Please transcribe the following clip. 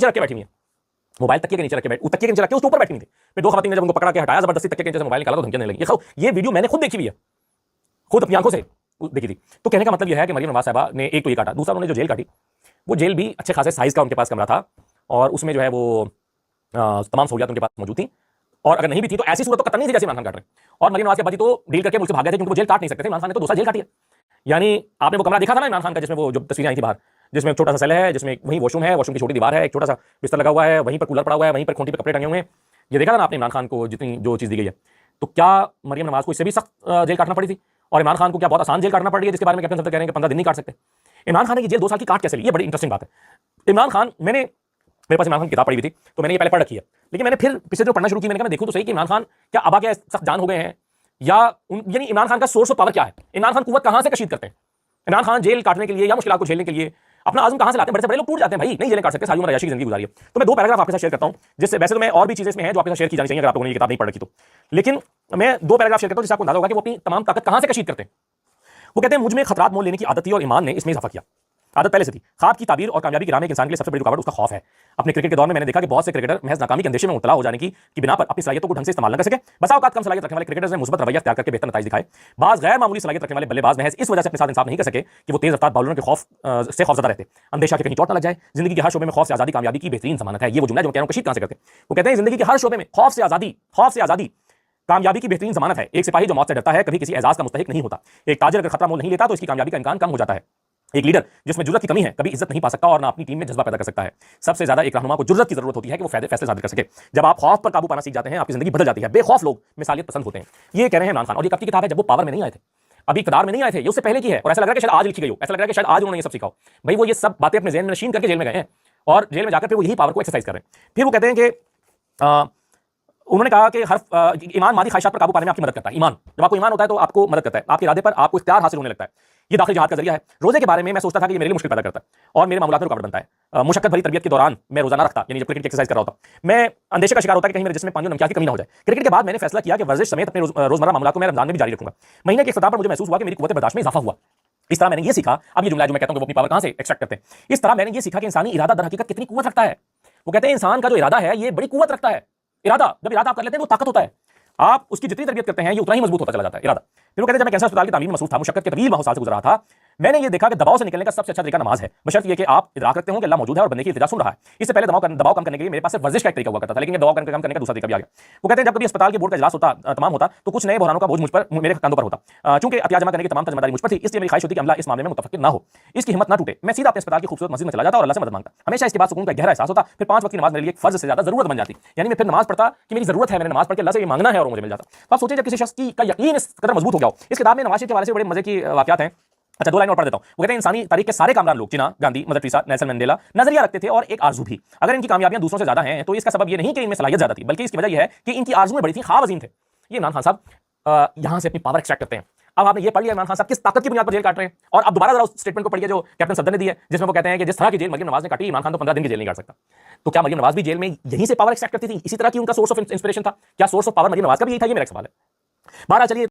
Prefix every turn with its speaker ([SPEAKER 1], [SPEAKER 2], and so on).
[SPEAKER 1] नीचे रख के बैठी हुई है, मोबाइल तकिए के नीचे रख के तकिए के नीचे रख के उसके ऊपर बैठी हुई थी। फिर दो खवातीन ने जब उनको पकड़ा के हटाया जबरदस्ती तकिए के नीचे से मोबाइल निकाला तो धमकियां देने लगी। ये वीडियो मैंने खुद देखी हुई है, खुद अपनी आंखों से देखी थी। तो कहने का मतलब यह है कि मरियम नवाज साहबा ने एक तो ये काटा, दूसरा उन्होंने जो जेल काटी वो जेल भी अच्छे खासे साइज का उनके पास कमरा था और उसमें जो है वो तमाम सहूलियात उनके पास मौजूद थी। और अगर नहीं भी थी तो ऐसी सूरत तो कतई नहीं थी जैसे इमरान खान काट रहे हैं। और मरियम नवाज के बाजी तो डील करके मुझसे भाग गए थे क्योंकि वो जेल काट नहीं सकते थे। इमरान खान ने तो दूसरा जेल काटी है। यानी आपने वो कमरा देखा था ना इमरान खान का जिसमें वो जो तस्वीरें आई थी बाहर, जिसमें एक छोटा सा सेल है, जिसमें वहीं वॉशरूम है, वॉशरूम की छोटी दीवार है, एक छोटा सा बिस्तर लगा हुआ है, वहीं पर कूलर पड़ा हुआ है, वहीं पर खूंटी पे कपड़े टंगे हुए हैं। ये देखा था ना आपने इमरान खान को जितनी जो चीज़ दी गई है। तो क्या मरियम नवाज को इससे भी सख्त जेल काटना पड़ी थी? और इमरान खान को क्या बहुत आसान जेल काटना पड़ रही है जिसके बारे में कैप्टन सदर कह रहे हैं कि 15 दिन नहीं काट सकते? इमरान खान ने जेल 2 साल की काट कैसे ली? ये बड़ी इंटरेस्टिंग बात है। इमरान खान मेरे पास इमरान खान की किताब पढ़ी हुई थी तो मैंने ये पहले पढ़ रखी है, लेकिन मैंने फिर पिछले जो पढ़ना शुरू की मैंने कहा मैं देखूं तो सही कि इमरान खान क्या अब आगे सख्त जान हो गए हैं या यानी इमरान खान का सोर्स ऑफ पावर क्या है? इमरान खान कुव्वत कहां से कशीद करते हैं? इमरान खान जेल काटने के लिए या मुश्किलात को झेलने के लिए अपना आज़म कहां से लाते हैं? बड़े से बड़े लोग टूट जाते हैं भाई, नहीं जेलें काट सकते, सारी उम्र अय्याशी की जिंदगी गुजारी है। तो मैं 2 पैराग्राफ आपके साथ शेयर करता हूं, जिससे वैसे तो मैं और भी चीजें इसमें हैं जो आपके साथ शेयर की जानी चाहिए अगर आप लोगों ने ये किताब नहीं पढ़ रखी तो, लेकिन मैं 2 पैराग्राफ शेयर करता हूं जिससे आपको अंदाजा होगा कि वो अपनी तमाम ताकत कहां से कशीद करते हैं। वो कहते हैं मुझ में खतरात मोल लेने की आदत थी और ईमान ने इसमें इजाफा किया। आदत पहले से थी। ख्वाब की ताबीर और कामयाबी की राह में एक इंसान के लिए सबसे बड़ी रुकावट उसका खौफ है। अपने क्रिकेट के दौर में मैंने देखा कि बहुत से क्रिकेटर महज नाकामी के अंदेशे में मुब्तला हो जाने की बिना पर अपनी सलाहियतों को ढंग से इस्तेमाल न कर सके। बसा औकात कम सलाहियत रखने वाले क्रिकेटर्स ने मुस्बत रवैया इख्तियार करके बेहतर नतीजे दिखाए। बाज गैर मामूली सलाहियत रखने वाले बल्लेबाज महज इस वजह से अपने साथ इंसाफ नहीं कर सके कि वो तेज रफ्तार बॉलरों के खौफ से खौफजदा रहते, अंदेशा के कहीं चोट न लग जाए। जिंदगी के हर शोबे में खौफ से आजादी कामयाबी की बेहतरीन जमानत है। ये वो जुमला जो कह रहा हूं कशीद कहां से करते हैं? वो कहते हैं जिंदगी के हर शोबे में खौफ से आजादी कामयाबी की बेहतरीन जमानत है। एक सिपाही जो मौत से डरता है कभी किसी एजाज का मुस्तहिक नहीं होता। एक ताजिर अगर खतरा मोल नहीं लेता तो इसकी कामयाबी का इम्कान कम हो जाता है। एक लीडर जिसमें जुर्रत की कमी है कभी इज्जत नहीं पा सकता और ना अपनी टीम में जज्बा पैदा कर सकता है। सबसे ज्यादा एक रहनुमा को जुर्रत की जरूरत होती है कि वो फैसले साबित कर सके। जब आप खौफ पर काबू पाना सीख जाते हैं आपकी जिंदगी बदल जाती है। बेखौफ लोग मिसालियत पसंद होते हैं। ये कह रहे हैं इमरान खान और ये कब की किताब है? जब वो पावर में नहीं आए थे, अभी इक़्तिदार में नहीं आए थे, ये उससे पहले की है। और ऐसा लग रहा है कि शायद आज लिखी गई हो, ऐसा लग रहा है कि शायद आज उन्होंने ये सब सीखा हो। भाई वो ये सब बातें अपने ज़हन में नशीन करके जेल में गए हैं और जेल में जाकर फिर वो यही पावर को एक्सरसाइज कर रहे हैं। फिर वो कहते हैं कि उन्होंने कहा कि हर ईमान मादी ख्वाहिशात पर काबू पाने में आपकी मदद करता है। ईमान, जब आपको ईमान होता है तो आपको मदद करता है, आपके इरादे पर आपको इख्तियार हासिल होने लगता है। ये दाखिल जिहाद का जरिया है। रोजे के बारे में मैं सोचता था कि ये मेरे लिए मुश्किल पैदा करता है और मेरे मामलात में रुकावट बनता है। मुशक्कत भरी तरबियत के दौरान मैं रोजाना रखता, यानी जब क्रिकेट की एक्सरसाइज कर रहा होता, मैं अंदेशे का शिकार होता कि कहीं मेरे जिस्म में पानी और नमकियात की कमी ना हो जाए। क्रिकेट के बाद मैंने फैसला किया कि वर्जिश समेत अपने रोजमर्रा मामलात को मैं रमजान में भी जारी रखूंगा। महीने के इख्तिताम पर मुझे महसूस हुआ कि मेरी कुव्वत बर्दाश्त में इजाफा हुआ। इस तरह मैंने ये सीखा, अब ये जुमला जो मैं कहता हूं कि वो अपनी पावर कहां से एक्सट्रैक्ट करते हैं, इस तरह मैंने ये सीखा कि इंसानी इरादा दर हकीकत कितनी कुव्वत रखता है। वो कहते हैं इंसान का जो इरादा है ये बड़ी कुव्वत रखता है। इरादा, जब इरादा आप कर लेते हैं वो ताकत होता है। आप उसकी जितनी तरबियत करते हैं ये उतना ही मजबूत होता चला जाता है इरादा। फिर वो कहते हैं जब मैं कैंसर अस्पताल की तामीर में मसरूफ था, मुशक्कत के तवील माहौल से गुजर रहा था, मैंने ये देखा कि दबाव से निकलने का सबसे अच्छा तरीका नमाज है, बशर्त ये कि आप इदराक रखते हो कि अल्लाह मौजूद है और बंदे की इल्तिजा सुन रहा है। इससे पहले दबाव कम करने के लिए मेरे पास सिर्फ वर्जिश का एक तरीका हुआ करता था, लेकिन ये दबाव कम करने का दूसरा तरीका भी आ गया। वो कहते हैं जब कभी अस्पताल के बोर्ड का इजलास होता तमाम होता तो कुछ नए बहरानों का बोझ मुझ पर मेरे कंधों पर होता। चूंकि अतिया जमा करने की तमाम जिम्मेदारी मुझ पर थी, इसलिए मेरी ख्वाहिश होती कि अल्लाह इस मामले में मुतफक्किर ना हो, इसकी हिम्मत ना टूटे। मैं सीधा अपने अस्पताल की खूबसूरत मस्जिद में चला जाता और अल्लाह से मदद मांगता। हमेशा इसके बाद सुकून का गहरा एहसास होता। फिर 5 वक्त की नमाज मेरे लिए एक फर्ज से ज्यादा जरूरत बन जाती। यानी मैं फिर नमाज पढ़ता कि मेरी जरूरत है, मैंने नमाज पढ़ के अल्लाह से ये मांगना है और मुझे मिल जाता। तो आप सोचिए जब किसी शख्स का यकीन इस कदर मजबूत हो गया हो। इस किताब में नवाज शरीफ के हवाले से बड़े मजे की वाकयात हैं। अच्छा 2 लाइन और पढ़ देता हूं। वो कहते हैं इंसानी तारीख के सारे कामरान लोग, Jinnah, Gandhi, Mother Teresa, Nelson Mandela, नजरिया रखते थे और एक आरजू भी। अगर इनकी कामयाबियां दूसरों से ज्यादा हैं तो इसका सबब ये नहीं कि इनमें सलाहियत ज्यादा थी, बल्कि इसकी वजह यह है कि इनकी आरजूएं बड़ी थी, ख्वाब अजीम थे। ये इमरान खान साहब यहां से अपनी पावर एक्सट्रैक्ट करते हैं। अब आपने ये पढ़ लिया इमरान खान साहब किस ताकत की बुनियाद पर जेल काट रहे हैं, और अब दोबारा जरा उस स्टेटमेंट को पढ़िए जो कैप्टन सद्दर ने दी है, जिसमें वो कहते हैं कि जिस तरह की जेल मरियम नवाज ने काटी, इमरान खान तो 15 दिन की जेल नहीं काट सकता। तो क्या मरियम नवाज भी जेल में यहीं से पावर एक्सट्रैक्ट करती थी? इसी तरह की उनका सोर्स ऑफ इंस्पिरेशन था? क्या source of power Maryam Nawaz का भी यही था? ये मेरा सवाल है। बारह चलिए